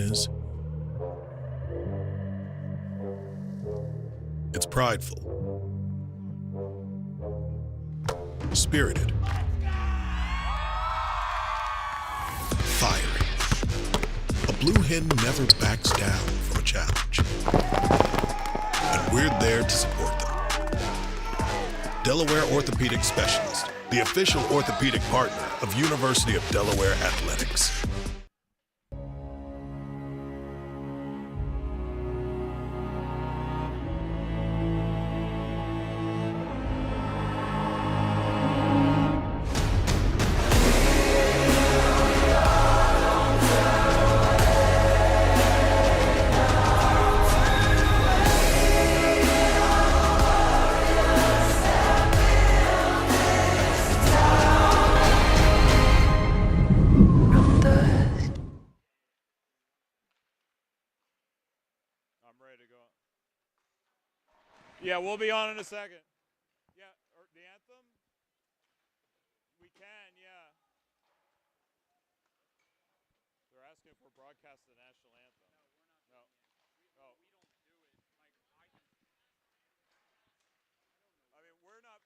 is? It's prideful, spirited, fiery. A blue hen never backs down from a challenge. And we're there to support them. Delaware Orthopedic Specialist, the official orthopedic partner of University of Delaware Athletics. Yeah, we'll be on in a second. Yeah, or the anthem? We can, yeah. They're asking if we're broadcasting the national anthem. No, we're not. No. We don't do it. I mean, we're not.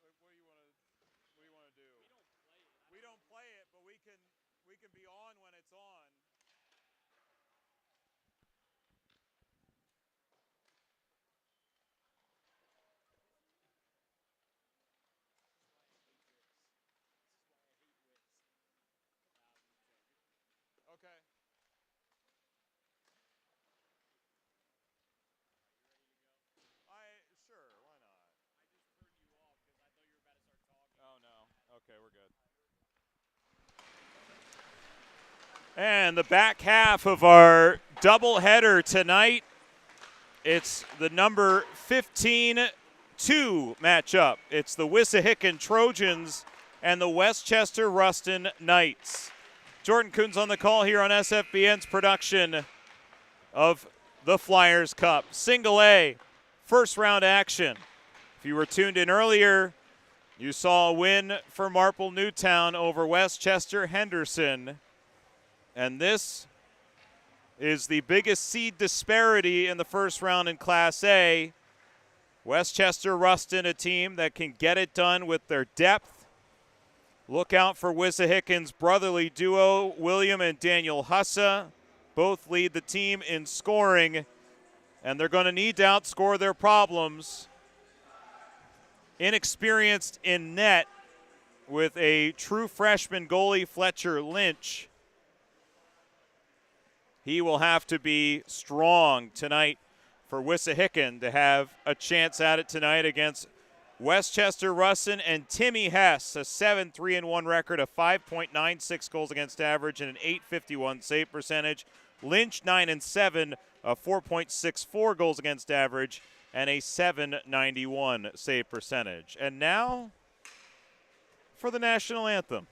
What do you want to? What do you want to do? We don't play it, but we can be on when it's on. Okay. Sure, why not? I just turned you off because I thought you were about to start talking. Oh no. Okay, we're good. And the back half of our doubleheader tonight, it's the number 15-2 matchup. It's the Wissahickon Trojans and the Westchester Rustin Knights. Jordan Coons on the call here on SFBN's production of the Flyers Cup. Single A, first round action. If you were tuned in earlier, you saw a win for Marple Newtown over Westchester Henderson. And this is the biggest seed disparity in the first round in Class A. Westchester Rustin, a team that can get it done with their depth. Look out for Wissahickon's brotherly duo, William and Daniel Hussa. Both lead the team in scoring, and they're going to need to outscore their problems. Inexperienced in net with a true freshman goalie, Fletcher Lynch. He will have to be strong tonight for Wissahickon to have a chance at it tonight against Westchester Rustin and Timmy Hess, a 7-3-1 record, a 5.96 goals against average, and an .851 save percentage. Lynch 9-7, a 4.64 goals against average, and a .791 save percentage. And now for the national anthem.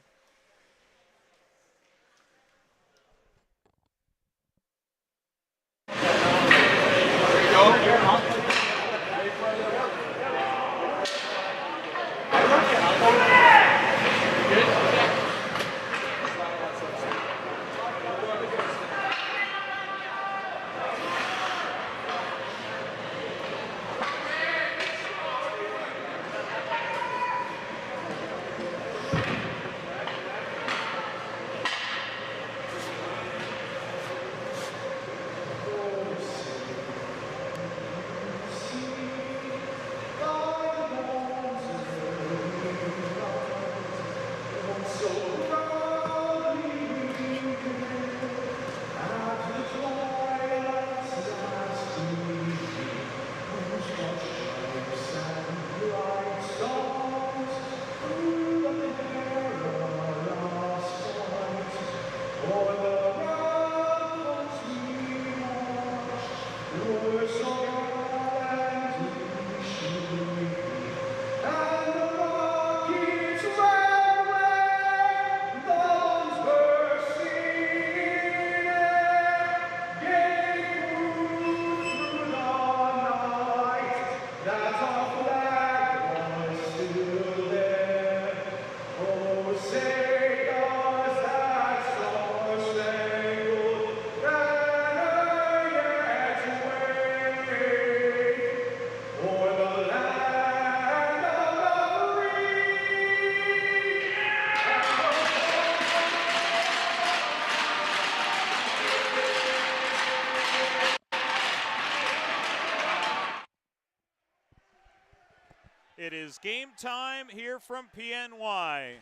It is game time here from PNY.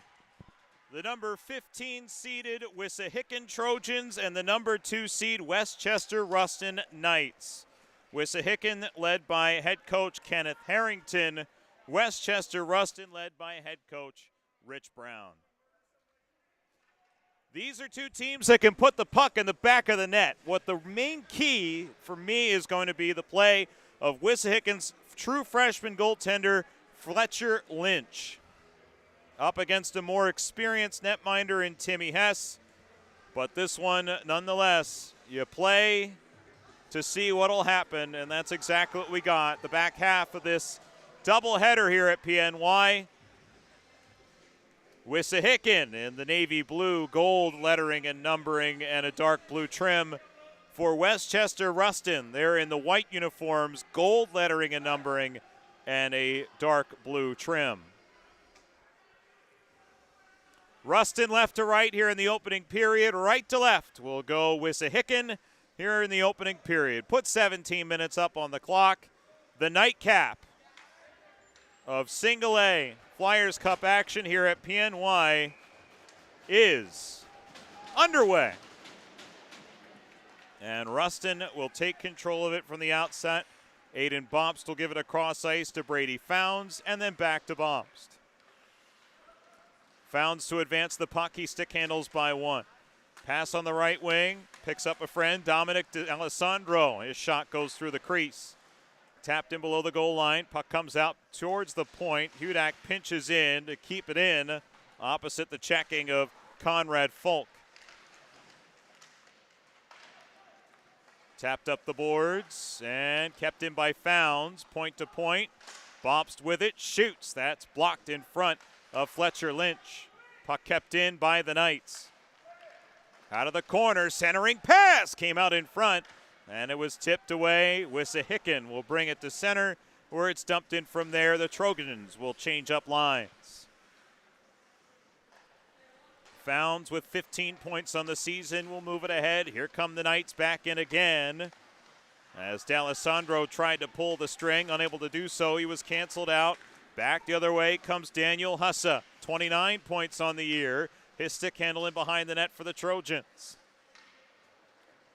The number 15 seeded Wissahickon Trojans and the number 2 seed Westchester Rustin Knights. Wissahickon led by head coach Kenneth Harrington. Westchester Rustin led by head coach Rich Brown. These are two teams that can put the puck in the back of the net. What the main key for me is going to be the play of Wissahickon's true freshman goaltender, Fletcher Lynch, up against a more experienced netminder in Timmy Hess. But this one, nonetheless, you play to see what'll happen, and that's exactly what we got. The back half of this doubleheader here at PNY. Wissahickon in the navy blue, gold lettering and numbering, and a dark blue trim. For Westchester Rustin, they're in the white uniforms, gold lettering and numbering, and a dark blue trim. Rustin left to right here in the opening period. Right to left will go Wissahickon here in the opening period. Put 17 minutes up on the clock. The nightcap of Single A Flyers Cup action here at PNY is underway. And Rustin will take control of it from the outset. Aiden Bombst will give it across ice to Brady Founds and then back to Bombst. Founds to advance the puck. He stick handles by one. Pass on the right wing. Picks up a friend, Dominic D'Alessandro. His shot goes through the crease. Tapped in below the goal line. Puck comes out towards the point. Hudak pinches in to keep it in, opposite the checking of Conrad Folk. Tapped up the boards and kept in by Founds. Point to point. Bombst with it. Shoots. That's blocked in front of Fletcher Lynch. Puck kept in by the Knights. Out of the corner. Centering pass came out in front. And it was tipped away. Wissahickon will bring it to center, where it's dumped in from there. The Trojans will change up lines. Founds with 15 points on the season will move it ahead. Here come the Knights back in again. As D'Alessandro tried to pull the string, unable to do so, he was canceled out. Back the other way comes Daniel Hussa, 29 points on the year. His stick handle in behind the net for the Trojans.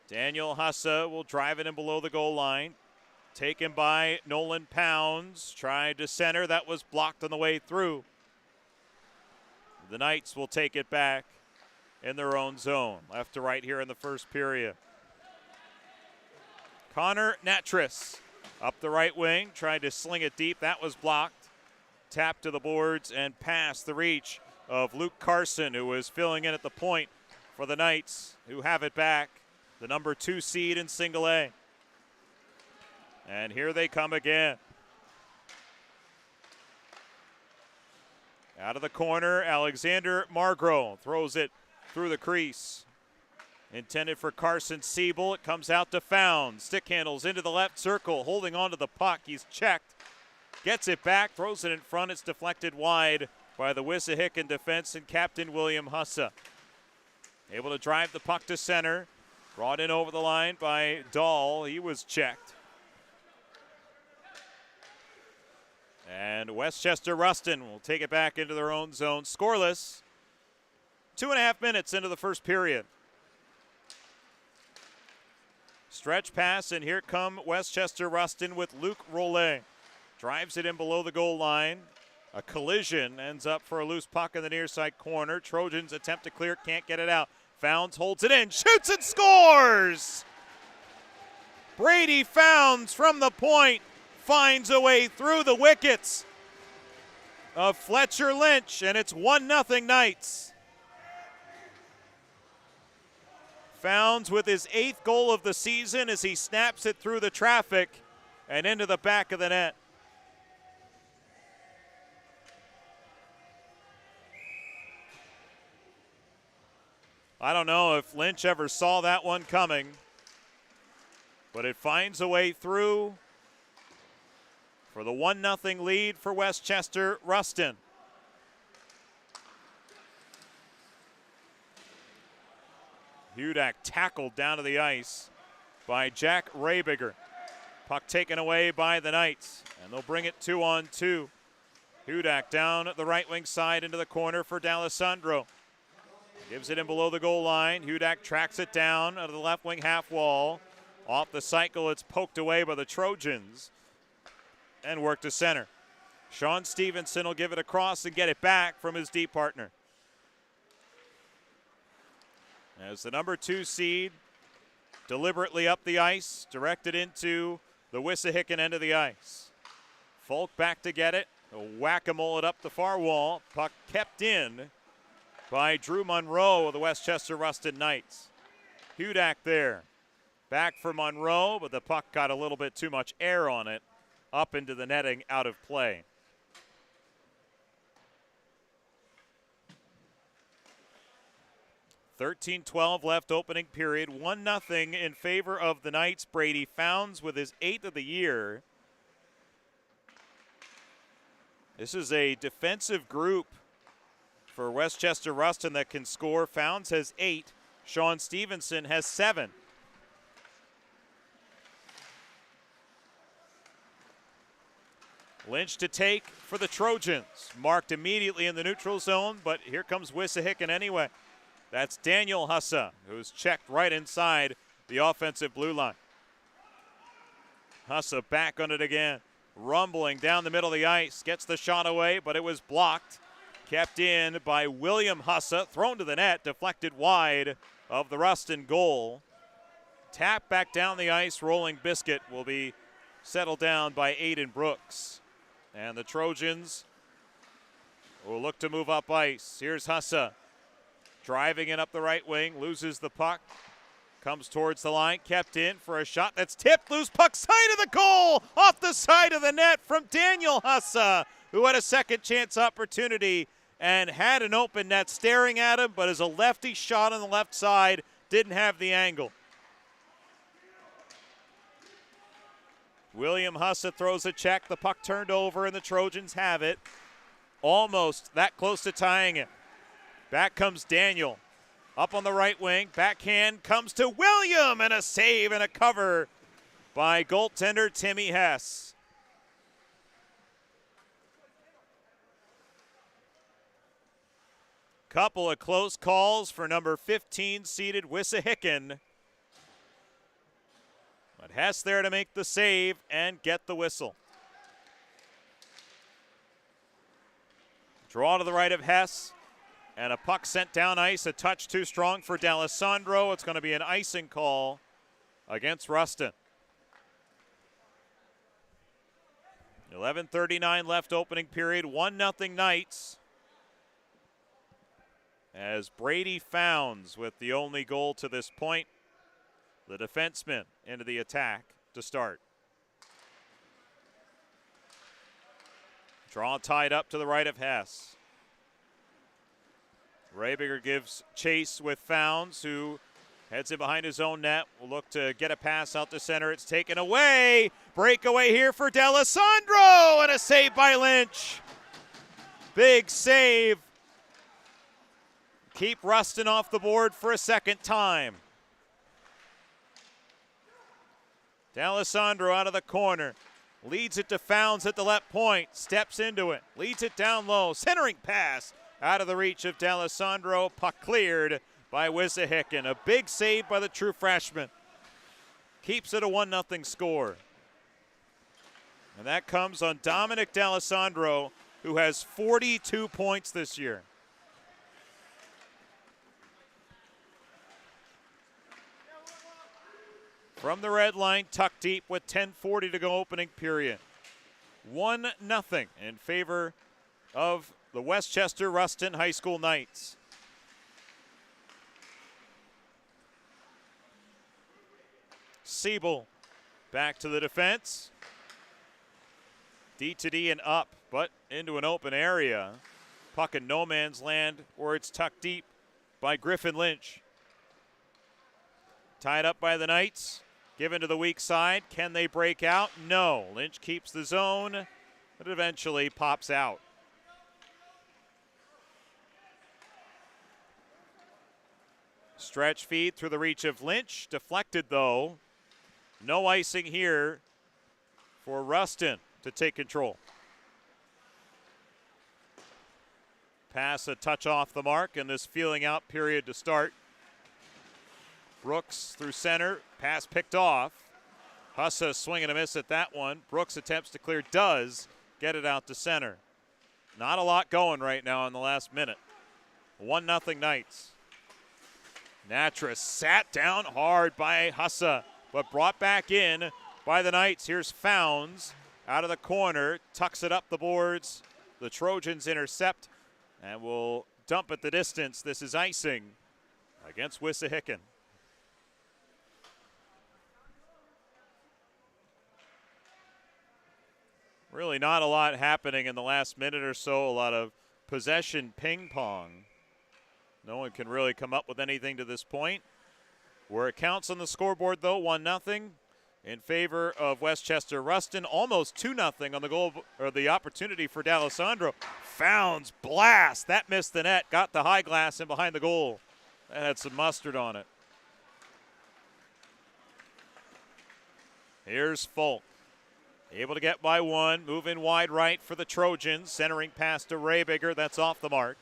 Daniel Hussa will drive it in below the goal line. Taken by Nolan Pounds. Tried to center. That was blocked on the way through. The Knights will take it back in their own zone. Left to right here in the first period. Connor Natris up the right wing. Tried to sling it deep. That was blocked. Tap to the boards and past the reach of Luke Carson, who was filling in at the point for the Knights, who have it back. The number 2 seed in Single A. And here they come again. Out of the corner, Alexander Margro throws it through the crease. Intended for Carson Siebel. It comes out to Founds. Stick handles into the left circle, holding on to the puck. He's checked. Gets it back, throws it in front. It's deflected wide by the Wissahickon defense and captain William Hussa. Able to drive the puck to center. Brought in over the line by Dahl. He was checked. And Westchester Rustin will take it back into their own zone. Scoreless. 2.5 minutes into the first period. Stretch pass, and here come Westchester Rustin with Luke Rollet. Drives it in below the goal line. A collision ends up for a loose puck in the near side corner. Trojans attempt to clear, can't get it out. Founds holds it in, shoots and scores! Brady Founds from the point finds a way through the wickets of Fletcher Lynch, and it's 1-0 Knights. Founds with his 8th goal of the season as he snaps it through the traffic and into the back of the net. I don't know if Lynch ever saw that one coming, but it finds a way through for the 1-0 lead for Westchester Rustin. Hudak tackled down to the ice by Jack Raybiger. Puck taken away by the Knights, and they'll bring it 2-on-2. Hudak down the right wing side into the corner for D'Alessandro. Gives it in below the goal line. Hudak tracks it down out of the left wing half wall. Off the cycle, it's poked away by the Trojans and worked to center. Sean Stevenson will give it across and get it back from his D partner. As the number 2 seed deliberately up the ice, directed into the Wissahickon end of the ice. Folk back to get it. Whack-a-mole it up the far wall. Puck kept in by Drew Monroe of the Westchester Rustin Knights. Hudak there. Back for Monroe, but the puck got a little bit too much air on it. Up into the netting, out of play. .13-12 left opening period. 1-0 in favor of the Knights. Brady Founds with his 8th of the year. This is a defensive group for Westchester Rustin that can score. Founds has 8. Sean Stevenson has 7. Lynch to take for the Trojans. Marked immediately in the neutral zone, but here comes Wissahickon anyway. That's Daniel Hussa, who's checked right inside the offensive blue line. Hussa back on it again. Rumbling down the middle of the ice. Gets the shot away, but it was blocked. Kept in by William Hussa. Thrown to the net. Deflected wide of the Rustin goal. Tap back down the ice. Rolling biscuit will be settled down by Aiden Brooks. And the Trojans will look to move up ice. Here's Hussa. Driving it up the right wing, loses the puck, comes towards the line, kept in for a shot that's tipped, loose puck, side of the goal, off the side of the net from Daniel Hussa, who had a second chance opportunity and had an open net staring at him, but as a lefty shot on the left side, didn't have the angle. William Hussa throws a check, the puck turned over, and the Trojans have it. Almost that close to tying it. Back comes Daniel. Up on the right wing. Backhand comes to William, and a save and a cover by goaltender Timmy Hess. Couple of close calls for number 15 seeded Wissahickon. But Hess there to make the save and get the whistle. Draw to the right of Hess. And a puck sent down ice, a touch too strong for D'Alessandro. It's going to be an icing call against Rustin. 11:39 left opening period, 1-0 Knights. As Brady Founds with the only goal to this point. The defenseman into the attack to start. Draw tied up to the right of Hess. Raybiger gives chase with Founds, who heads it behind his own net. Will look to get a pass out to center. It's taken away. Breakaway here for D'Alessandro, and a save by Lynch. Big save. Keep Rustin off the board for a second time. D'Alessandro out of the corner. Leads it to Founds at the left point. Steps into it. Leads it down low. Centering pass. Out of the reach of D'Alessandro, puck cleared by Wissahickon. A big save by the true freshman. Keeps it a 1-0 score. And that comes on Dominic D'Alessandro, who has 42 points this year. From the red line, tucked deep with 10:40 to go opening period. 1-0 in favor of the Westchester Rustin High School Knights. Siebel back to the defense. D to D and up, but into an open area. Puck in no man's land, or it's tucked deep by Griffin Lynch. Tied up by the Knights. Given to the weak side. Can they break out? No. Lynch keeps the zone, but eventually pops out. Stretch feed through the reach of Lynch. Deflected, though. No icing here for Rustin to take control. Pass a touch off the mark, and this feeling out period to start. Brooks through center, pass picked off. Hussa swing and a miss at that one. Brooks attempts to clear, does get it out to center. Not a lot going right now in the last minute. 1-0 Knights. Natras sat down hard by Hussa, but brought back in by the Knights. Here's Founds out of the corner, tucks it up the boards. The Trojans intercept and will dump at the distance. This is icing against Wissahickon. Really not a lot happening in the last minute or so. A lot of possession ping pong. No one can really come up with anything to this point. Where it counts on the scoreboard, though, 1-0 in favor of Westchester Rustin. Almost 2-0 on the goal, or the opportunity for D'Alessandro. Founds blast. That missed the net. Got the high glass in behind the goal. That had some mustard on it. Here's Folk. Able to get by one. Move in wide right for the Trojans. Centering pass to Rehbiger. That's off the mark.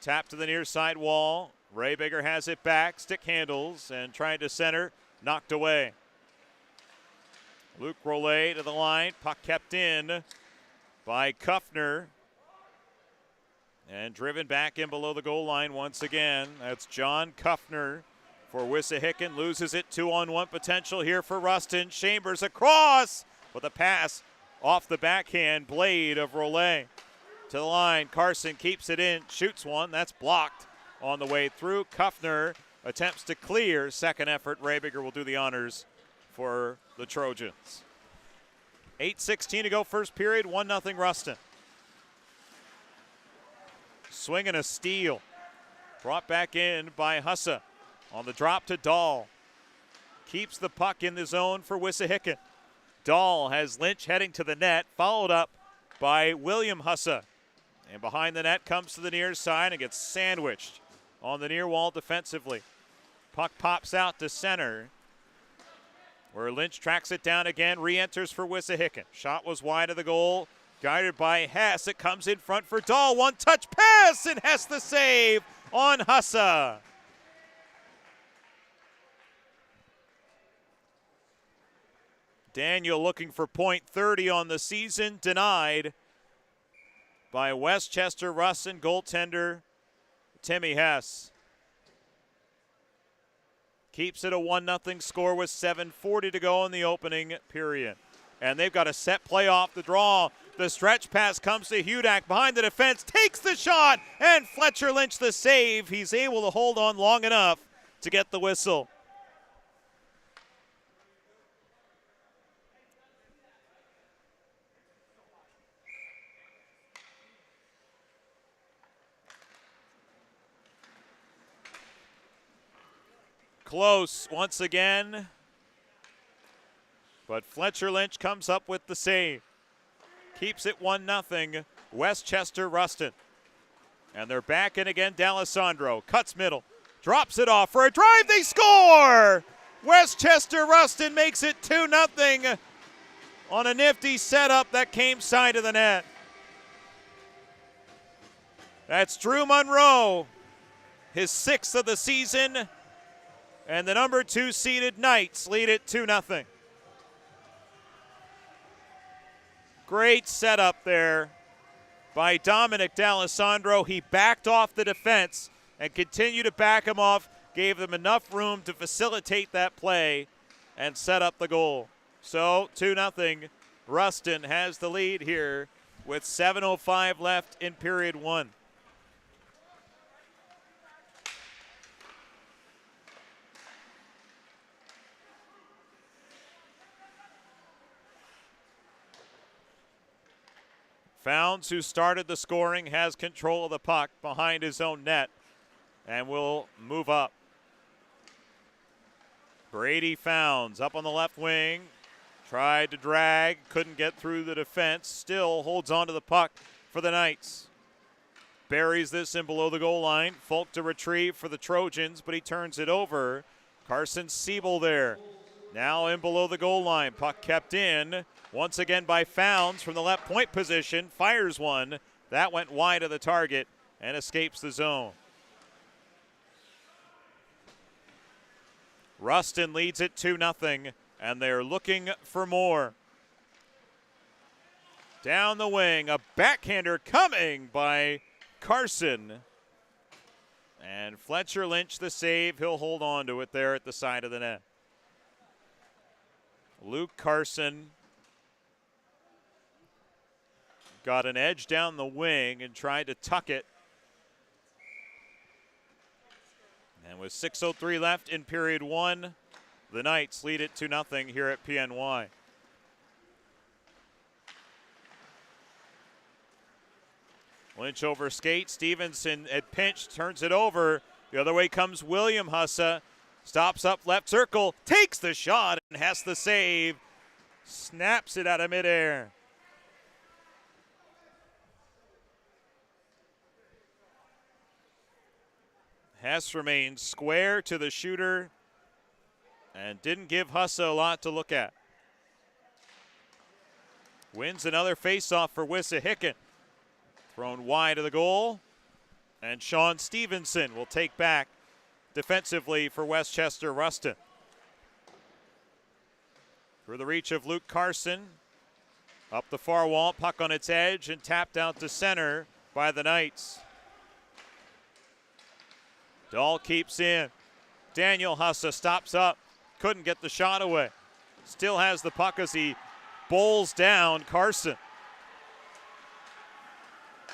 Tap to the near side wall. Rehbiger has it back. Stick handles and trying to center. Knocked away. Luke Rollet to the line. Puck kept in by Kuffner. And driven back in below the goal line once again. That's John Kuffner for Wissahickon. Loses it. 2-on-1 potential here for Rustin. Chambers across with a pass off the backhand blade of Rollet. To the line. Carson keeps it in. Shoots one. That's blocked on the way through. Kuffner attempts to clear. Second effort. Rehbiger will do the honors for the Trojans. 8:16 to go first period. 1-0 Rustin. Swing and a steal. Brought back in by Hussa. On the drop to Dahl. Keeps the puck in the zone for Wissahickon. Dahl has Lynch heading to the net. Followed up by William Hussa. And behind the net comes to the near side and gets sandwiched on the near wall defensively. Puck pops out to center, where Lynch tracks it down again, re-enters for Wissahickon. Shot was wide of the goal, guided by Hess. It comes in front for Dahl. One-touch pass, and Hess the save on Hussa. Daniel looking for .30 on the season, denied by Westchester Rustin goaltender Timmy Hess. Keeps it a 1-0 score with 7:40 to go in the opening period. And they've got a set play off the draw. The stretch pass comes to Hudak behind the defense, takes the shot, and Fletcher Lynch the save. He's able to hold on long enough to get the whistle. Close once again, but Fletcher Lynch comes up with the save. Keeps it 1-0, Westchester Rustin. And they're back in again, D'Alessandro. Cuts middle, drops it off for a drive, they score! Westchester Rustin makes it 2-0 on a nifty setup that came side of the net. That's Drew Monroe, his 6th of the season. And the number 2 seeded Knights lead it 2-0. Great setup there by Dominic D'Alessandro. He backed off the defense and continued to back him off, gave them enough room to facilitate that play and set up the goal. So 2-0. Rustin has the lead here with 7:05 left in period 1. Founds, who started the scoring, has control of the puck behind his own net and will move up. Brady Founds up on the left wing. Tried to drag, couldn't get through the defense. Still holds on to the puck for the Knights. Buries this in below the goal line. Folk to retrieve for the Trojans, but he turns it over. Carson Siebel there. Now in below the goal line. Puck kept in. Once again by Founds from the left point position. Fires one. That went wide of the target and escapes the zone. Rustin leads it 2-0, and they're looking for more. Down the wing, a backhander coming by Carson. And Fletcher Lynch the save. He'll hold on to it there at the side of the net. Luke Carson got an edge down the wing and tried to tuck it. And with 6:03 left in period one, the Knights lead it 2-0 here at PNY. Lynch over skate. Stevenson at pinch, turns it over. The other way comes William Hussa. Stops up left circle, takes the shot, and has the save. Snaps it out of midair. Hess remained square to the shooter and didn't give Hussa a lot to look at. Wins another faceoff for Wissahickon. Thrown wide of the goal, and Sean Stevenson will take back defensively for Westchester Rustin. Through the reach of Luke Carson, up the far wall, puck on its edge, and tapped out to center by the Knights. Dahl keeps in. Daniel Hussa stops up, couldn't get the shot away. Still has the puck as he bowls down Carson.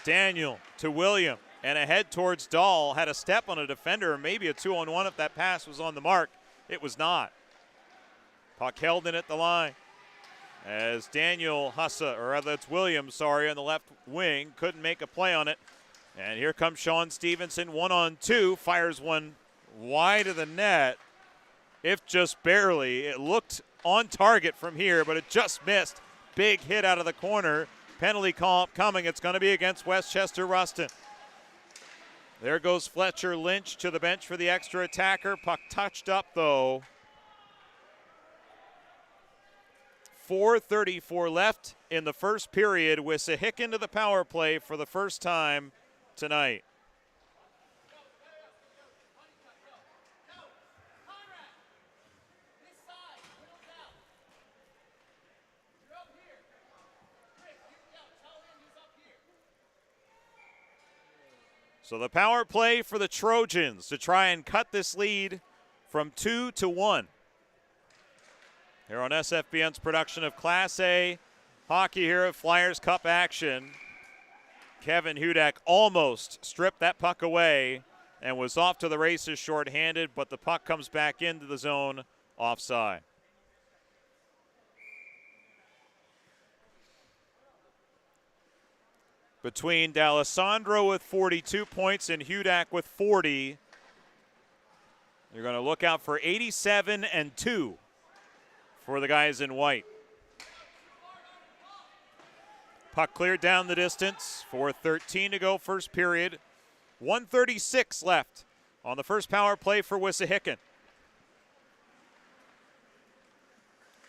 Daniel to William, and ahead towards Dahl. Had a step on a defender, or maybe a 2-on-1 if that pass was on the mark. It was not. Puck held in at the line as Daniel Hussa, or rather it's William, sorry, on the left wing, couldn't make a play on it. And here comes Sean Stevenson, 1-on-2, fires one wide of the net, if just barely. It looked on target from here, but it just missed. Big hit out of the corner. Penalty call coming. It's going to be against Westchester Rustin. There goes Fletcher Lynch to the bench for the extra attacker. Puck touched up, though. 4:34 left in the first period. Wissahickon to the power play for the first time tonight. So the power play for the Trojans to try and cut this lead from 2-1. Here on SFBN's production of Class A hockey here at Flyers Cup action. Kevin Hudak almost stripped that puck away and was off to the races shorthanded, but the puck comes back into the zone offside. Between D'Alessandro with 42 points and Hudak with 40, you're going to look out for 87 and 2 for the guys in white. Puck cleared down the distance. 4:13 to go, first period. 1:36 left on the first power play for Wissahickon.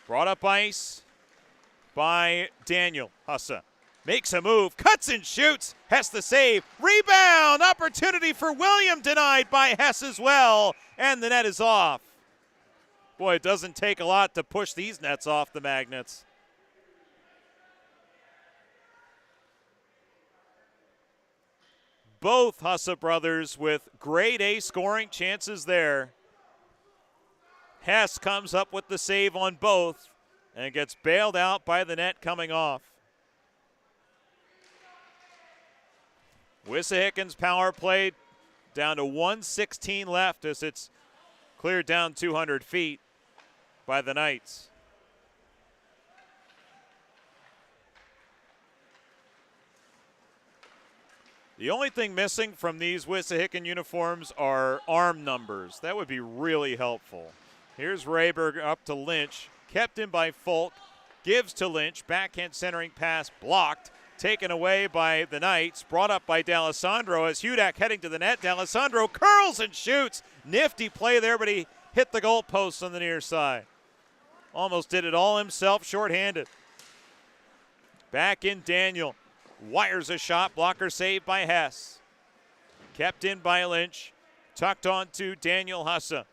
Brought up ice by Daniel Hussa. Makes a move, cuts and shoots. Hess the save. Rebound, opportunity for William, denied by Hess as well. And the net is off. Boy, it doesn't take a lot to push these nets off the Magnets. Both Hussa brothers with grade A scoring chances there. Hess comes up with the save on both and gets bailed out by the net coming off. Wissahickon's power play down to 1:16 left as it's cleared down 200 feet by the Knights. The only thing missing from these Wissahickon uniforms are arm numbers. That would be really helpful. Here's Rayberg up to Lynch, kept in by Folk, gives to Lynch, backhand centering pass blocked, taken away by the Knights, brought up by D'Alessandro as Hudak heading to the net. D'Alessandro curls and shoots. Nifty play there, but he hit the goalpost on the near side. Almost did it all himself, shorthanded. Back in Daniel. Wires a shot, blocker saved by Hess. Kept in by Lynch. Tucked on to Daniel Hussa.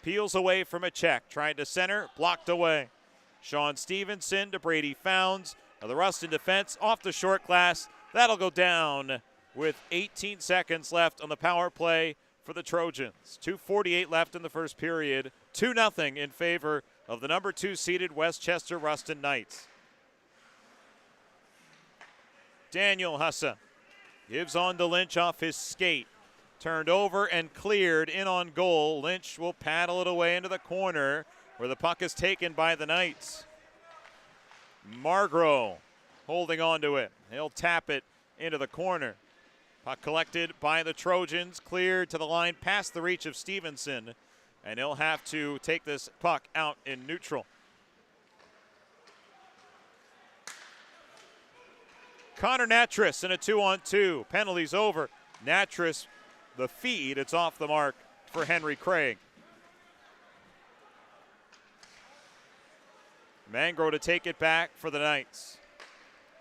Peels away from a check. Tried to center. Blocked away. Sean Stevenson to Brady Founds. Now the Rustin defense off the short glass. That'll go down with 18 seconds left on the power play for the Trojans. 2:48 left in the first period. 2-0 in favor of the number 2 seeded Westchester Rustin Knights. Daniel Hussa gives on to Lynch off his skate. Turned over and cleared in on goal. Lynch will paddle it away into the corner where the puck is taken by the Knights. Margro holding on to it. He'll tap it into the corner. Puck collected by the Trojans, cleared to the line past the reach of Stevenson, and he'll have to take this puck out in neutral. Connor Natras in a 2-on-2. Penalties over. Natras, the feed, it's off the mark for Henry Craig. Mangro to take it back for the Knights.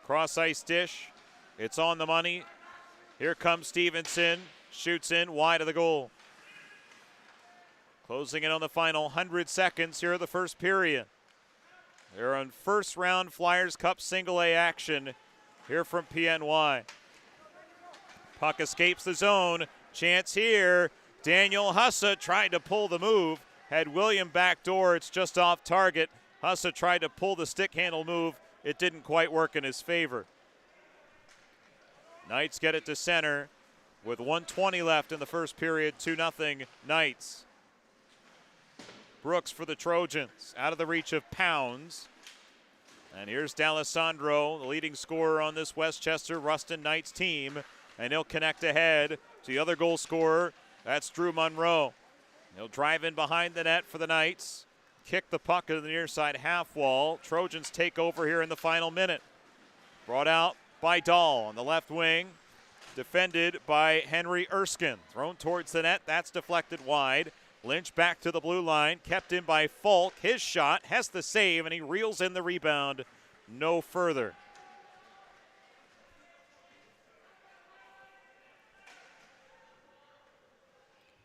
Cross ice dish. It's on the money. Here comes Stevenson. Shoots in wide of the goal. Closing in on the final 100 seconds here of the first period. They're on first round Flyers Cup single A action here from PNY. Puck escapes the zone. Chance here. Daniel Hussa tried to pull the move. Had William backdoor. It's just off target. Hussa tried to pull the stick handle move. It didn't quite work in his favor. Knights get it to center with 1:20 left in the first period. 2-0 Knights. Brooks for the Trojans. Out of the reach of Pounds. And here's D'Alessandro, the leading scorer on this Westchester Rustin Knights team. And he'll connect ahead to the other goal scorer. That's Drew Monroe. He'll drive in behind the net for the Knights. Kick the puck to the near side half wall. Trojans take over here in the final minute. Brought out by Dahl on the left wing. Defended by Henry Erskine. Thrown towards the net. That's deflected wide. Lynch back to the blue line. Kept in by Falk. His shot has the save, and he reels in the rebound no further.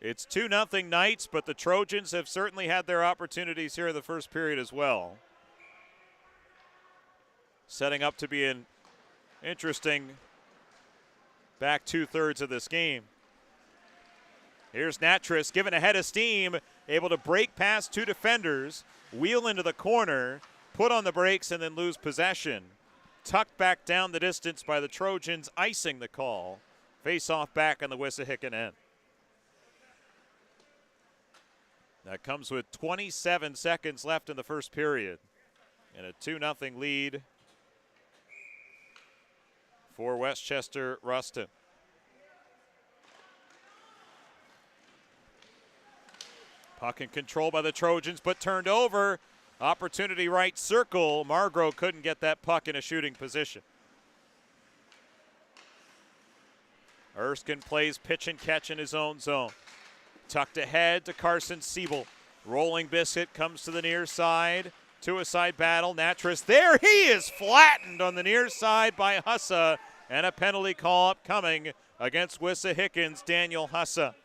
It's 2-0 Knights, but the Trojans have certainly had their opportunities here in the first period as well. Setting up to be an interesting back 2/3 of this game. Here's Natras given a head of steam, able to break past 2 defenders, wheel into the corner, put on the brakes, and then lose possession. Tucked back down the distance by the Trojans, icing the call. Face off back on the Wissahickon end. That comes with 27 seconds left in the first period. And a 2-0 lead for Westchester Rustin. Puck in control by the Trojans, but turned over. Opportunity right circle. Margro couldn't get that puck in a shooting position. Erskine plays pitch and catch in his own zone. Tucked ahead to Carson Siebel. Rolling Biscuit comes to the near side. To a side battle. Natras there. He is flattened on the near side by Hussa. And a penalty call upcoming against Wissahickon's Daniel Hussa.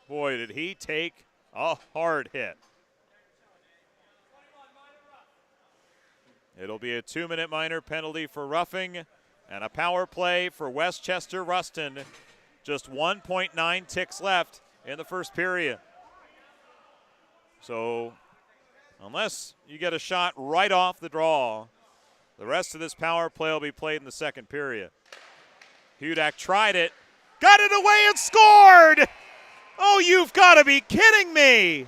Boy, did he take a hard hit. It'll be a 2-minute minor penalty for roughing and a power play for Westchester Rustin. Just 1.9 ticks left in the first period. So unless you get a shot right off the draw, the rest of this power play will be played in the second period. Hudak tried it, got it away and scored! Oh, you've got to be kidding me!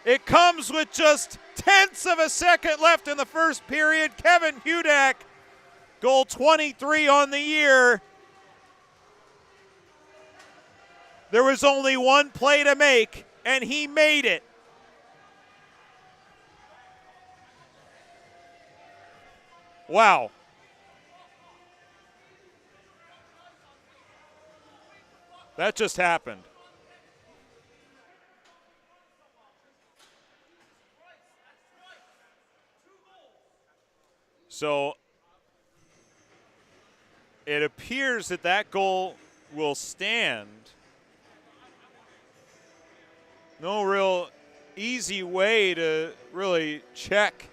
It comes with just tenths of a second left in the first period. Kevin Hudak, goal 23 on the year. There was only one play to make, and he made it. Wow. That just happened. So it appears that that goal will stand. No real easy way to really check.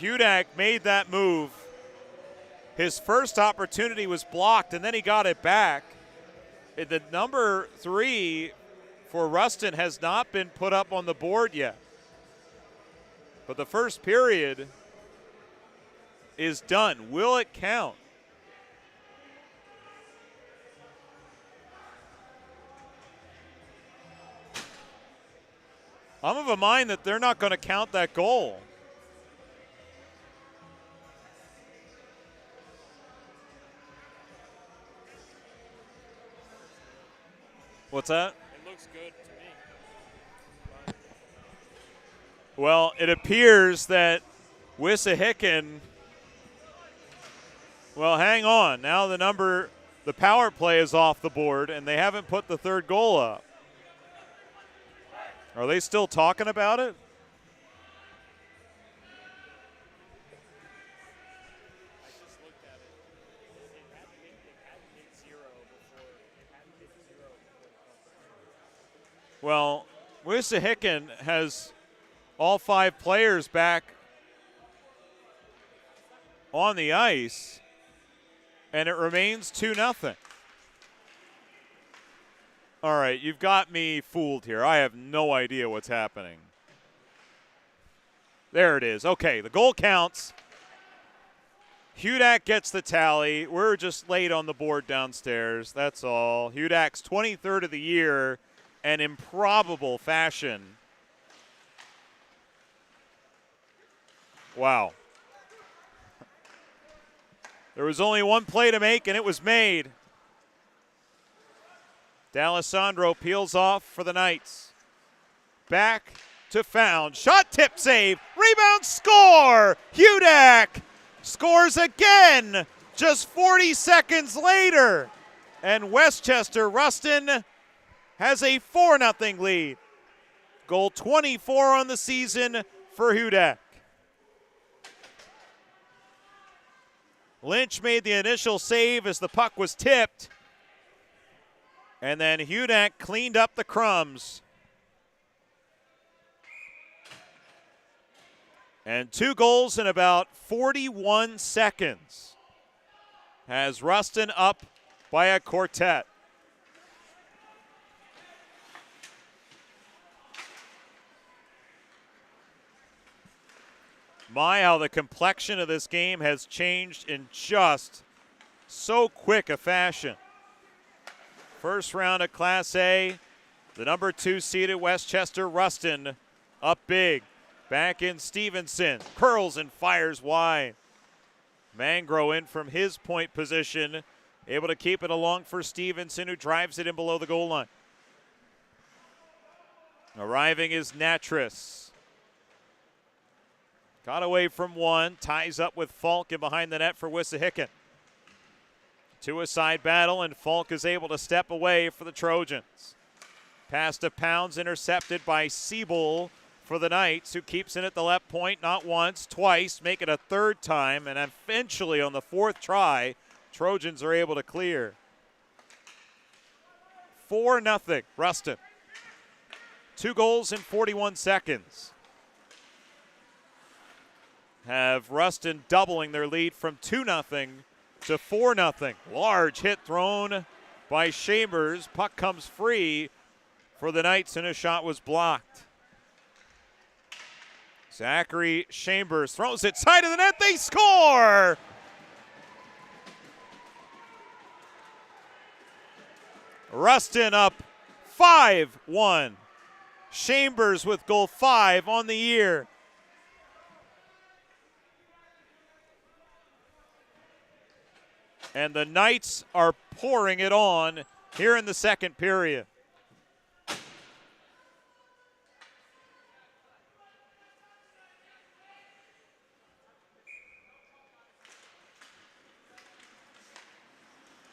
Hudak made that move. His first opportunity was blocked, and then he got it back. The number 3 for Rustin has not been put up on the board yet. But the first period is done. Will it count? I'm of a mind that they're not going to count that goal. What's that? It looks good to me. Well, it appears that Wissahickon, well, hang on. Now the power play is off the board, and they haven't put the third goal up. Are they still talking about it? I just looked at it. It hadn't hit zero before. It hadn't hit zero before. Well, Wissahickon has all 5 players back on the ice, and it remains 2-0. All right, you've got me fooled here. I have no idea what's happening. There it is. Okay, the goal counts. Hudak gets the tally. We're just late on the board downstairs. That's all. Hudak's 23rd of the year, and improbable fashion. Wow. There was only one play to make, and it was made. D'Alessandro peels off for the Knights. Back to Found. Shot, tip, save. Rebound, score! Hudak scores again just 40 seconds later. And Westchester Rustin has a 4-0 lead. Goal 24 on the season for Hudak. Lynch made the initial save as the puck was tipped. And then Hudak cleaned up the crumbs. And 2 goals in about 41 seconds has Rustin up by a quartet. My, how the complexion of this game has changed in just so quick a fashion. First round of Class A, the number 2 seeded Westchester Rustin up big. Back in Stevenson, curls and fires wide. Mangro in from his point position, able to keep it along for Stevenson, who drives it in below the goal line. Arriving is Natris. Got away from one, ties up with Falk and behind the net for Wissahickon. 2-a-side battle, and Falk is able to step away for the Trojans. Pass to Pounds, intercepted by Siebel for the Knights, who keeps it at the left point not once, twice, make it a third time, and eventually on the 4th try, Trojans are able to clear. 4-0, Rustin. 2 goals in 41 seconds. Have Rustin doubling their lead from 2-0 to 4-0. Large hit thrown by Chambers. Puck comes free for the Knights, and a shot was blocked. Zachary Chambers throws it side of the net. They score! Rustin up 5-1. Chambers with goal 5 on the year. And the Knights are pouring it on here in the second period.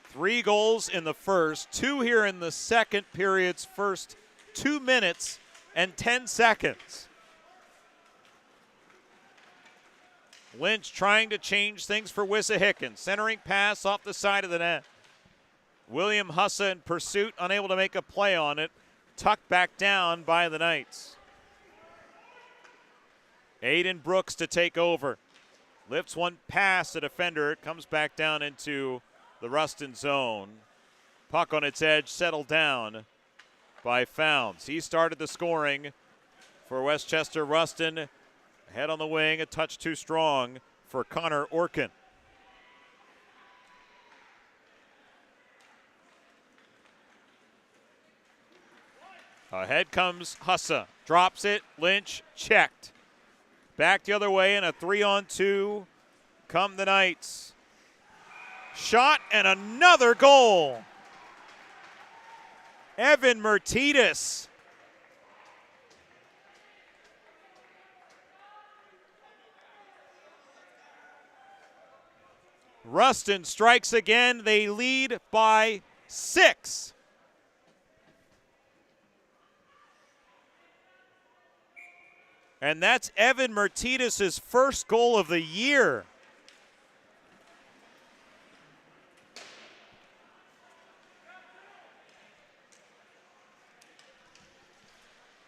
Three goals in the first, 2 here in the second period's first 2 minutes and 10 seconds. Lynch trying to change things for Wissahickon. Centering pass off the side of the net. William Hussa in pursuit, unable to make a play on it. Tucked back down by the Knights. Aiden Brooks to take over. Lifts one past the defender. It comes back down into the Rustin zone. Puck on its edge, settled down by Founds. He started the scoring for Westchester Rustin. Head on the wing, a touch too strong for Connor Orkin. Ahead comes Hussa. Drops it. Lynch checked. Back the other way in a 3-on-2. Come the Knights. Shot and another goal. Evan Mertitas. Rustin strikes again. They lead by 6. And that's Evan Mertitas' first goal of the year.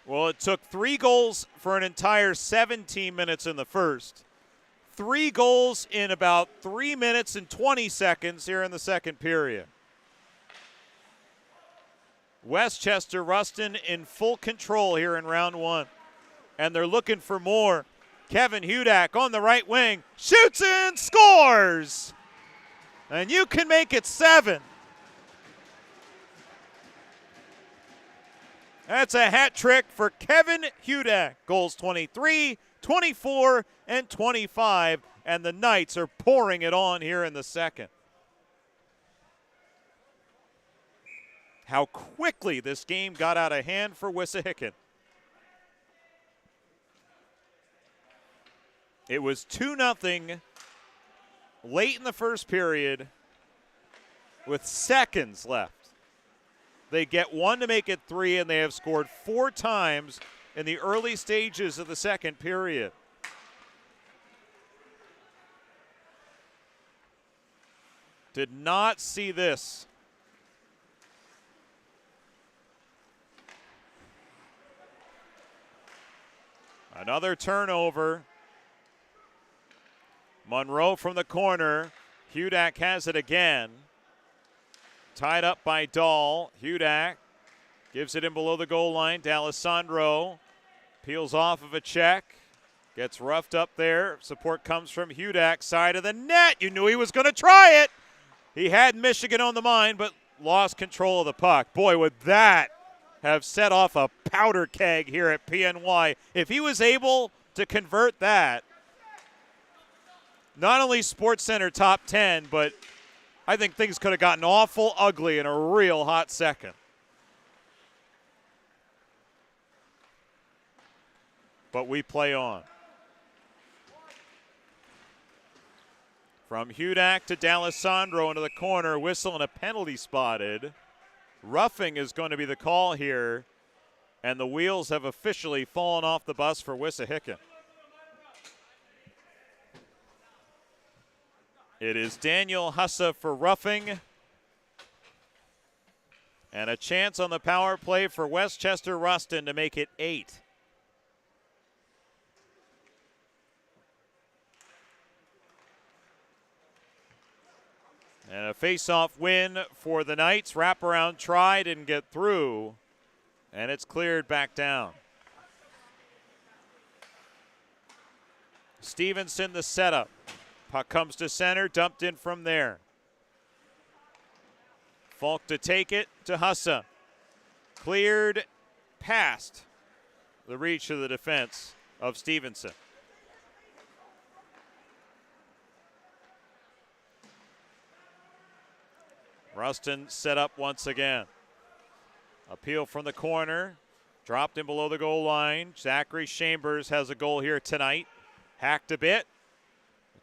Well, it took 3 goals for an entire 17 minutes in the first. 3 goals in about 3 minutes and 20 seconds here in the second period. Westchester Rustin in full control here in round 1. And they're looking for more. Kevin Hudak on the right wing. Shoots and scores! And you can make it 7. That's a hat trick for Kevin Hudak. Goals 23, 24, and 25. And the Knights are pouring it on here in the second. How quickly this game got out of hand for Wissahickon. It was 2-0 late in the first period with seconds left. They get 1 to make it 3, and they have scored 4 times in the early stages of the second period. Did not see this. Another turnover. Monroe from the corner. Hudak has it again. Tied up by Dahl. Hudak gives it in below the goal line. D'Alessandro peels off of a check. Gets roughed up there. Support comes from Hudak, side of the net. You knew he was going to try it. He had Michigan on the mind, but lost control of the puck. Boy, would that have set off a powder keg here at PNY. If he was able to convert that, not only SportsCenter top 10, but I think things could have gotten awful ugly in a real hot second. But we play on. From Hudak to D'Alessandro into the corner, whistle and a penalty spotted. Roughing is going to be the call here, and the wheels have officially fallen off the bus for Wissahickon. It is Daniel Hussa for roughing. And a chance on the power play for Westchester Rustin to make it 8. And a face-off win for the Knights. Wraparound try, didn't get through. And it's cleared back down. Stevenson the setup. Puck comes to center, dumped in from there. Falk to take it to Hussa. Cleared past the reach of the defense of Stevenson. Rustin set up once again. Appeal from the corner. Dropped in below the goal line. Zachary Chambers has a goal here tonight. Hacked a bit.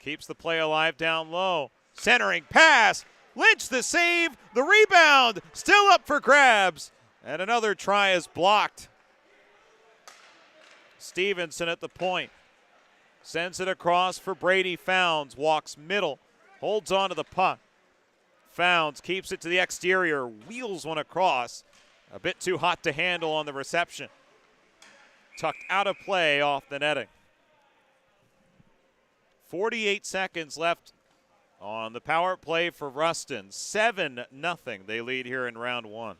Keeps the play alive down low. Centering pass. Lynch the save. The rebound. Still up for grabs. And another try is blocked. Stevenson at the point. Sends it across for Brady Founds. Walks middle. Holds on to the puck. Founds keeps it to the exterior. Wheels one across. A bit too hot to handle on the reception. Tucked out of play off the netting. 48 seconds left on the power play for Rustin. 7-0 they lead here in round one.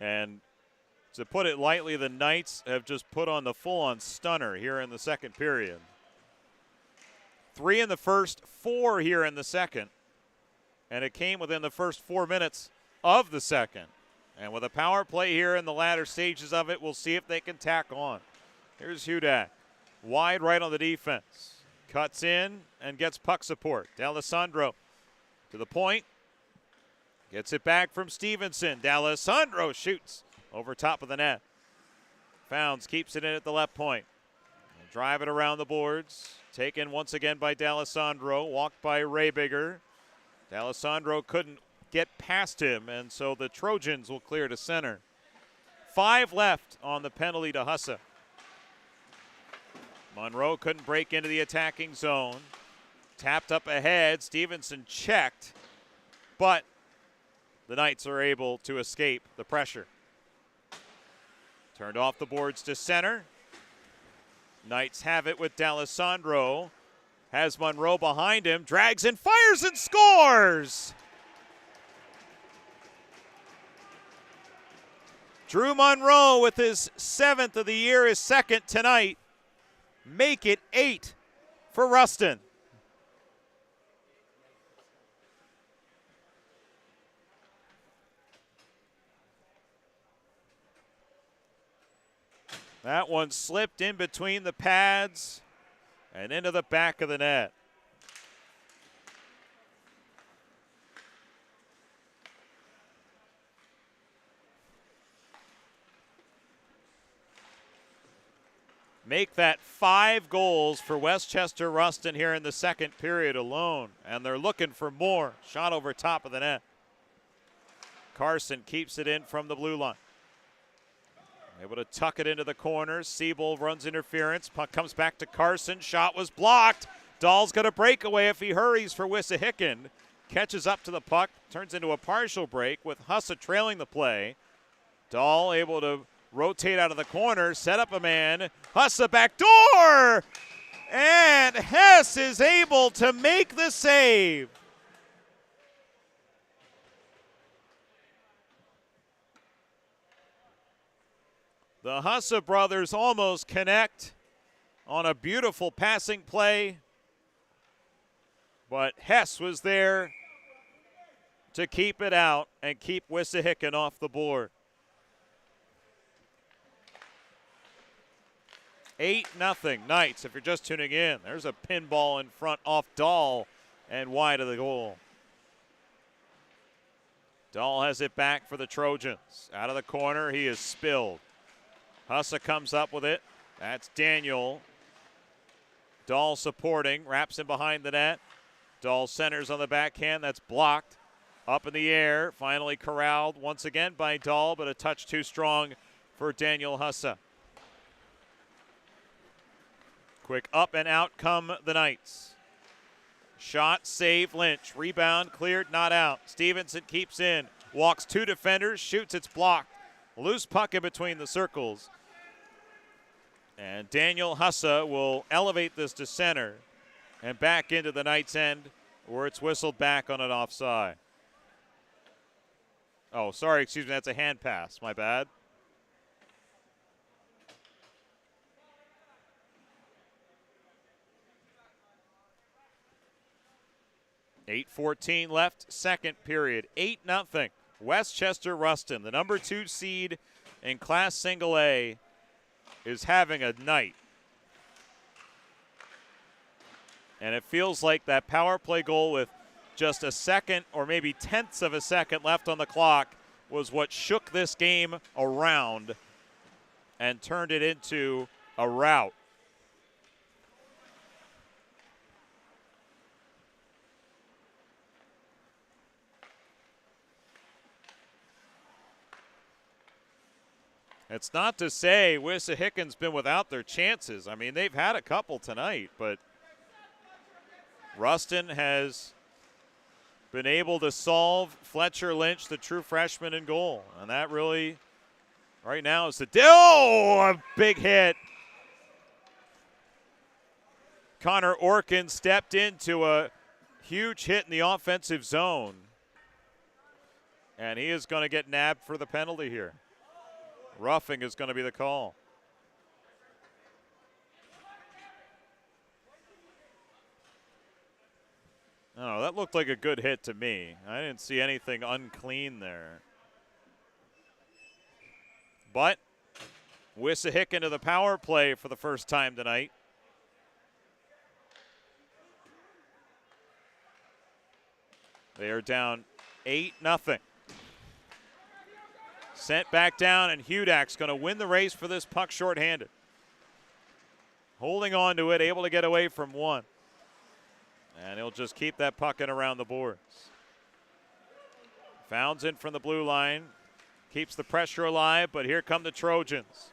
And to put it lightly, the Knights have just put on the full-on stunner here in the second period. 3 in the first, 4 here in the second. And it came within the first 4 minutes of the second. And with a power play here in the latter stages of it, we'll see if they can tack on. Here's Hudak. Wide right on the defense. Cuts in and gets puck support. D'Alessandro to the point. Gets it back from Stevenson. D'Alessandro shoots over top of the net. Founds keeps it in at the left point. Drive it around the boards. Taken once again by D'Alessandro. Walked by Rehbiger. D'Alessandro couldn't get past him, and so the Trojans will clear to center. 5 left on the penalty to Hussa. Monroe couldn't break into the attacking zone. Tapped up ahead. Stevenson checked, but the Knights are able to escape the pressure. Turned off the boards to center. Knights have it with D'Alessandro. Has Monroe behind him. Drags and fires and scores! Drew Monroe with his 7th of the year, his second tonight. Make it 8 for Rustin. That one slipped in between the pads and into the back of the net. Make that 5 goals for Westchester Rustin here in the second period alone, and they're looking for more. Shot over top of the net. Carson keeps it in from the blue line. Able to tuck it into the corner. Siebel runs interference. Puck comes back to Carson. Shot was blocked. Dahl's got a breakaway if he hurries for Wissahickon. Catches up to the puck. Turns into a partial break with Hussa trailing the play. Dahl able to rotate out of the corner. Set up a man. Hussa back door! And Hess is able to make the save. The Hussa brothers almost connect on a beautiful passing play, but Hess was there to keep it out and keep Wissahickon off the board. 8-0 Knights, if you're just tuning in. There's a pinball in front off Dahl and wide of the goal. Dahl has it back for the Trojans. Out of the corner, he is spilled. Hussa comes up with it. That's Daniel. Dahl supporting, wraps him behind the net. Dahl centers on the backhand, that's blocked. Up in the air, finally corralled once again by Dahl, but a touch too strong for Daniel Hussa. Quick up and out come the Knights. Shot, save, Lynch. Rebound, cleared, not out. Stevenson keeps in, walks 2 defenders, shoots, it's blocked. Loose puck in between the circles. And Daniel Hussa will elevate this to center and back into the Knights' end where it's whistled back on an offside. Oh, sorry, excuse me, that's a hand pass. My bad. .8:14 left, second period. 8-0. Westchester Rustin, the number 2 seed in Class Single A, is having a night. And it feels like that power play goal with just a second or maybe tenths of a second left on the clock was what shook this game around and turned it into a rout. It's not to say Wissahickon's been without their chances. I mean, they've had a couple tonight, but Rustin has been able to solve Fletcher Lynch, the true freshman, in goal. And that really, right now, is the a big hit. Connor Orkin stepped into a huge hit in the offensive zone. And he is going to get nabbed for the penalty here. Roughing is going to be the call. Oh, that looked like a good hit to me. I didn't see anything unclean there. But Wissahickon to the power play for the first time tonight. They are down 8-0. Sent back down, and Hudak's going to win the race for this puck shorthanded. Holding on to it, able to get away from one. And he'll just keep that puck in around the boards. Founds in from the blue line. Keeps the pressure alive, but here come the Trojans.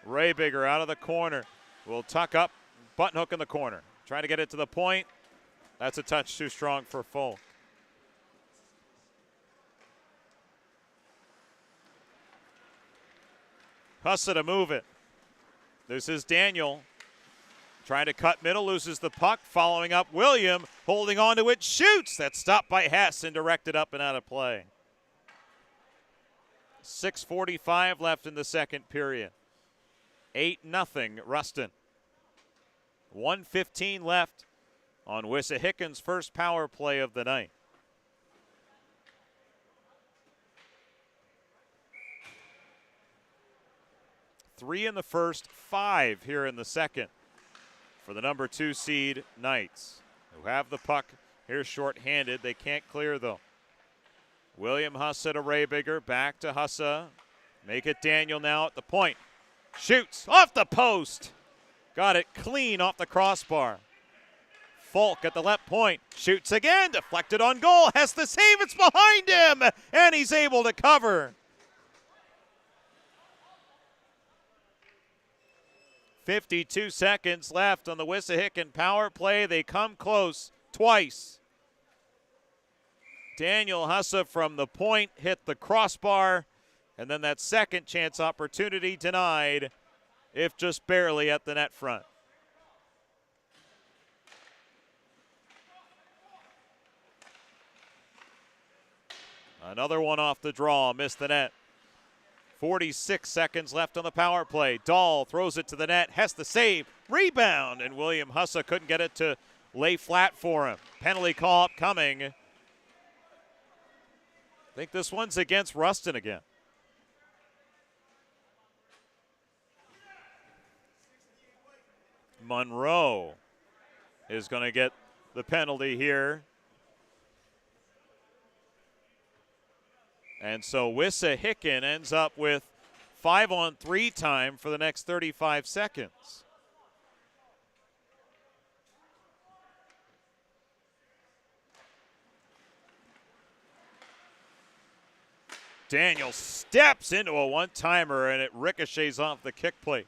Raybiger out of the corner. Will tuck up, button hook in the corner. Trying to get it to the point. That's a touch too strong for Folk. Hussa to move it. This is Daniel. Trying to cut middle, loses the puck. Following up, William holding on to it, shoots. That's stopped by Hess and directed up and out of play. 6:45 left in the second period. 8-0 Rustin. 1:15 left on Wissahickon's first power play of the night. Three in the first, 5 here in the second for the number 2 seed Knights, who have the puck here shorthanded. They can't clear, though. William Hussa to Raybiger, back to Hussa. Make it Daniel now at the point. Shoots off the post. Got it clean off the crossbar. Folk at the left point. Shoots again, deflected on goal. Has the save, it's behind him, and he's able to cover. 52 seconds left on the Wissahickon power play. They come close twice. Daniel Hussa from the point hit the crossbar, and then that second chance opportunity denied, if just barely at the net front. Another one off the draw, missed the net. 46 seconds left on the power play. Dahl throws it to the net, has the save, rebound, and William Hussa couldn't get it to lay flat for him. Penalty call upcoming. I think this one's against Rustin again. Monroe is going to get the penalty here. And so Wissahickon ends up with 5-on-3 time for the next 35 seconds. Daniel steps into a one-timer, and it ricochets off the kick plate.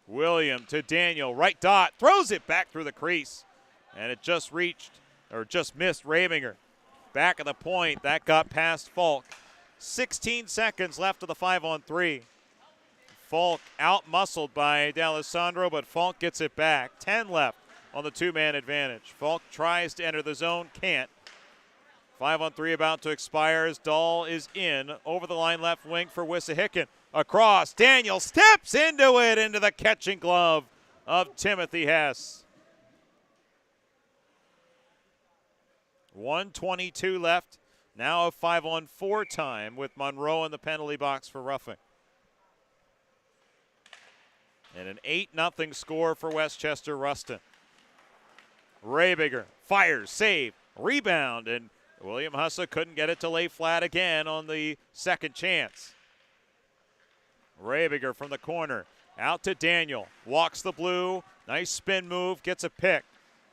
William to Daniel, right dot, throws it back through the crease. And it just missed Raybinger. Back of the point, that got past Falk. 16 seconds left of the 5-on-3. Falk out-muscled by D'Alessandro, but Falk gets it back. 10 left on the two-man advantage. Falk tries to enter the zone, can't. 5-on-3 about to expire as Dahl is in. Over the line left wing for Wissahickon. Across, Daniel steps into it, into the catching glove of Timothy Hess. 1:22 left. Now a 5-on-4 time with Monroe in the penalty box for roughing. And an 8-0 score for Westchester Rustin. Raybiger fires, save, rebound, and William Hussa couldn't get it to lay flat again on the second chance. Raybiger from the corner, out to Daniel, walks the blue, nice spin move, gets a pick.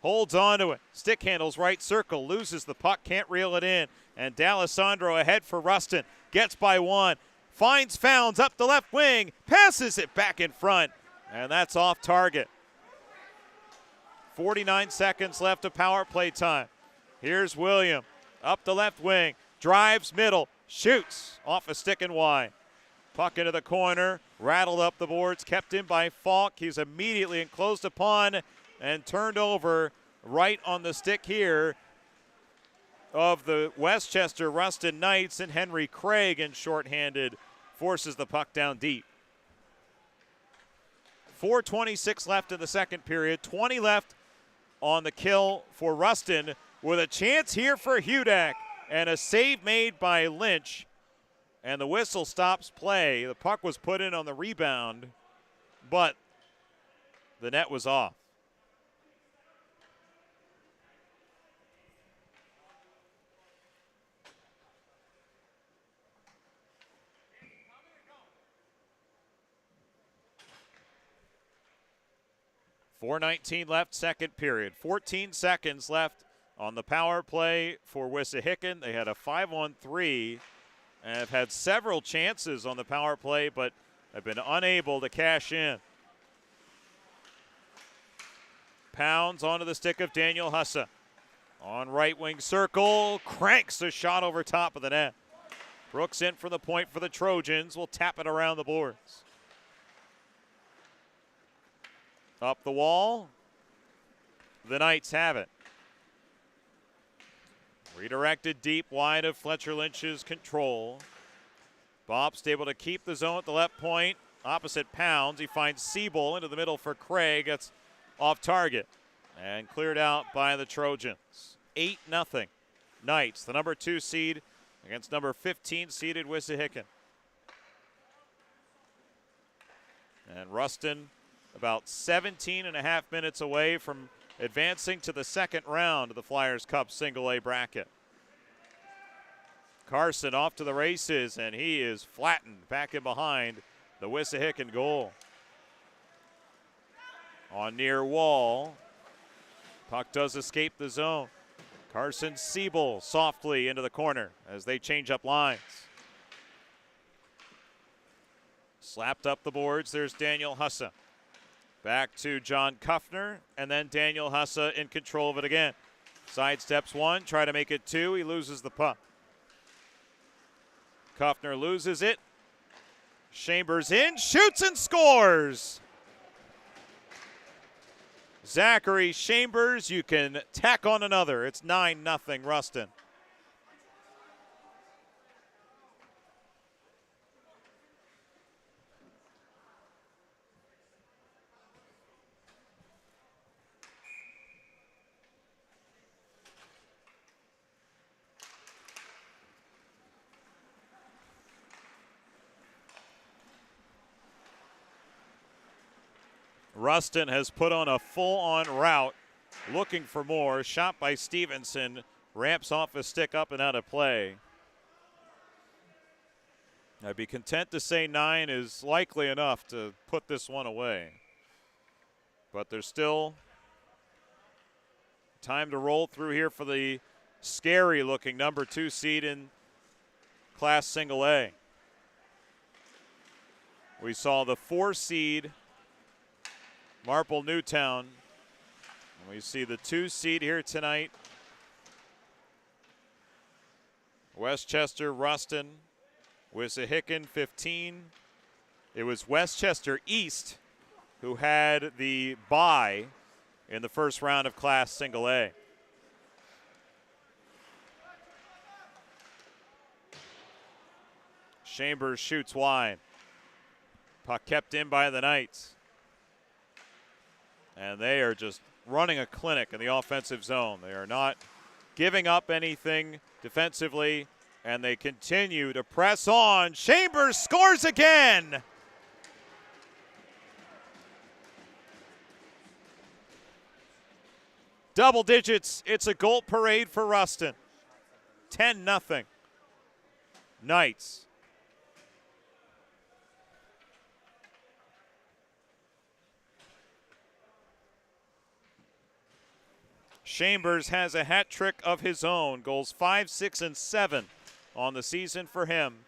Holds on to it. Stick handles right circle. Loses the puck. Can't reel it in. And D'Alessandro ahead for Rustin. Gets by one. finds Founds up the left wing, passes it back in front, and that's off target. 49 seconds left of power play time. Here's William up the left wing, drives middle, shoots off a stick and wide. Puck into the corner, rattled up the boards, kept in by Falk. He's immediately enclosed upon and turned over right on the stick here of the Westchester Rustin Knights, and Henry Craig, in shorthanded, forces the puck down deep. 4:26 left in the second period, 20 left on the kill for Rustin, with a chance here for Hudak, and a save made by Lynch, and the whistle stops play. The puck was put in on the rebound, but the net was off. .419 left, second period. 14 seconds left on the power play for Wissahickon. They had a 5-on-3 and have had several chances on the power play, but have been unable to cash in. Pounds onto the stick of Daniel Hussa. On right wing circle, cranks a shot over top of the net. Brooks in for the point for the Trojans. Will tap it around the boards. Up the wall. The Knights have it. Redirected deep wide of Fletcher Lynch's control. Bobst able to keep the zone at the left point. Opposite Pounds. He finds Siebel into the middle for Craig. That's off target and cleared out by the Trojans. 8-0 Knights, the number 2 seed against number 15 seeded Wissahickon. And Rustin about 17 and a half minutes away from advancing to the second round of the Flyers Cup Single A bracket. Carson off to the races, and he is flattened back in behind the Wissahickon goal. On near wall, puck does escape the zone. Carson Siebel softly into the corner as they change up lines. Slapped up the boards, there's Daniel Hussa. Back to John Kuffner, and then Daniel Hussa in control of it again. Sidesteps one, try to make it two, he loses the puck. Kuffner loses it. Chambers in, shoots and scores! Zachary Chambers, you can tack on another. It's 9-0 Rustin. Rustin has put on a full-on route, looking for more. Shot by Stevenson, ramps off a stick up and out of play. I'd be content to say 9 is likely enough to put this one away. But there's still time to roll through here for the scary-looking number 2 seed in Class Single A. We saw the 4 seed Marple Newtown. And we see the 2 seed here tonight. Westchester Rustin, Wissahickon 15. It was Westchester East who had the bye in the first round of Class Single A. Chambers shoots wide. Puck kept in by the Knights. And they are just running a clinic in the offensive zone. They are not giving up anything defensively, and they continue to press on. Chambers scores again. Double digits. It's a goal parade for Rustin. 10-0 Knights. Chambers has a hat trick of his own. Goals 5, 6, and 7 on the season for him.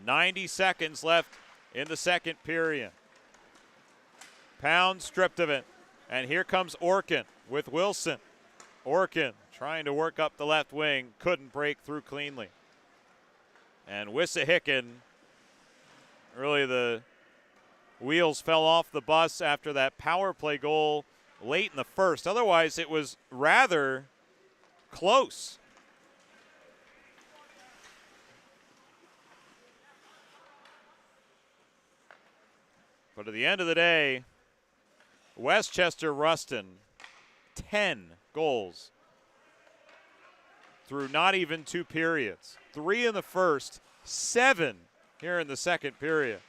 90 seconds left in the second period. Pound stripped of it. And here comes Orkin with Wilson. Orkin trying to work up the left wing. Couldn't break through cleanly. And Wissahickon, really the wheels fell off the bus after that power play goal late in the first. Otherwise, it was rather close. But at the end of the day, Westchester Rustin, 10 goals through not even 2 periods. 3 in the first, 7 here in the second period.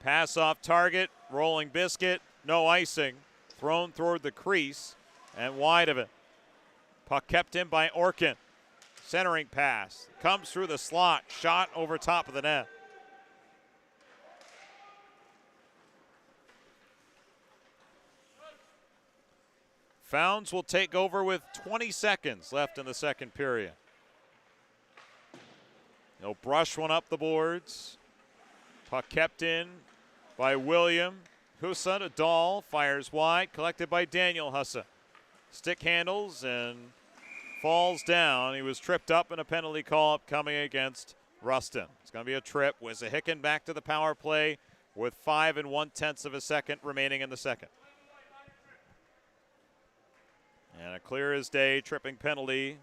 Pass off target, rolling biscuit, no icing. Thrown toward the crease and wide of it. Puck kept in by Orkin. Centering pass, comes through the slot, shot over top of the net. Founds will take over with 20 seconds left in the second period. He'll brush one up the boards. Puck kept in by William. Hussa to Dahl, fires wide, collected by Daniel Hussa. Stick handles and falls down. He was tripped up in a penalty call upcoming against Rustin. It's going to be a trip. Wissahickon back to the power play with 5 1/10 of a second remaining in the second. And a clear as day tripping penalty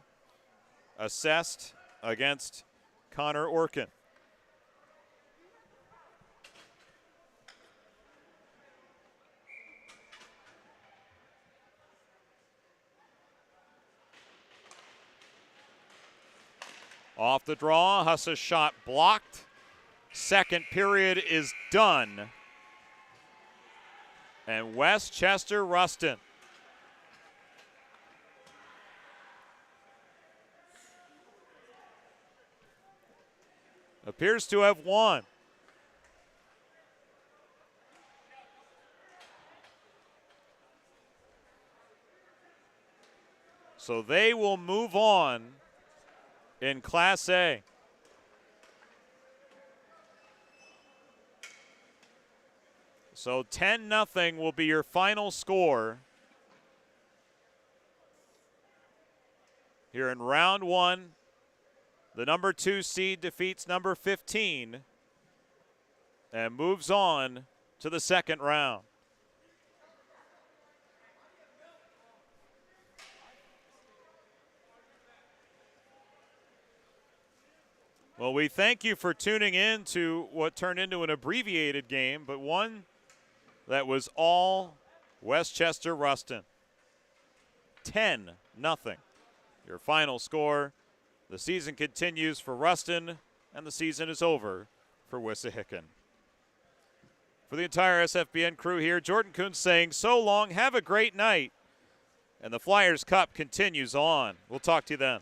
assessed against Connor Orkin. Off the draw, Hussa's shot blocked. Second period is done. And Westchester Rustin appears to have won. So they will move on in Class A. So 10-0 will be your final score here in round 1. The number 2 seed defeats number 15 and moves on to the second round. Well, we thank you for tuning in to what turned into an abbreviated game, but one that was all Westchester Rustin. 10-0. Your final score. The season continues for Rustin, and the season is over for Wissahickon. For the entire SFBN crew here, Jordan Kuhn saying so long, have a great night. And the Flyers Cup continues on. We'll talk to you then.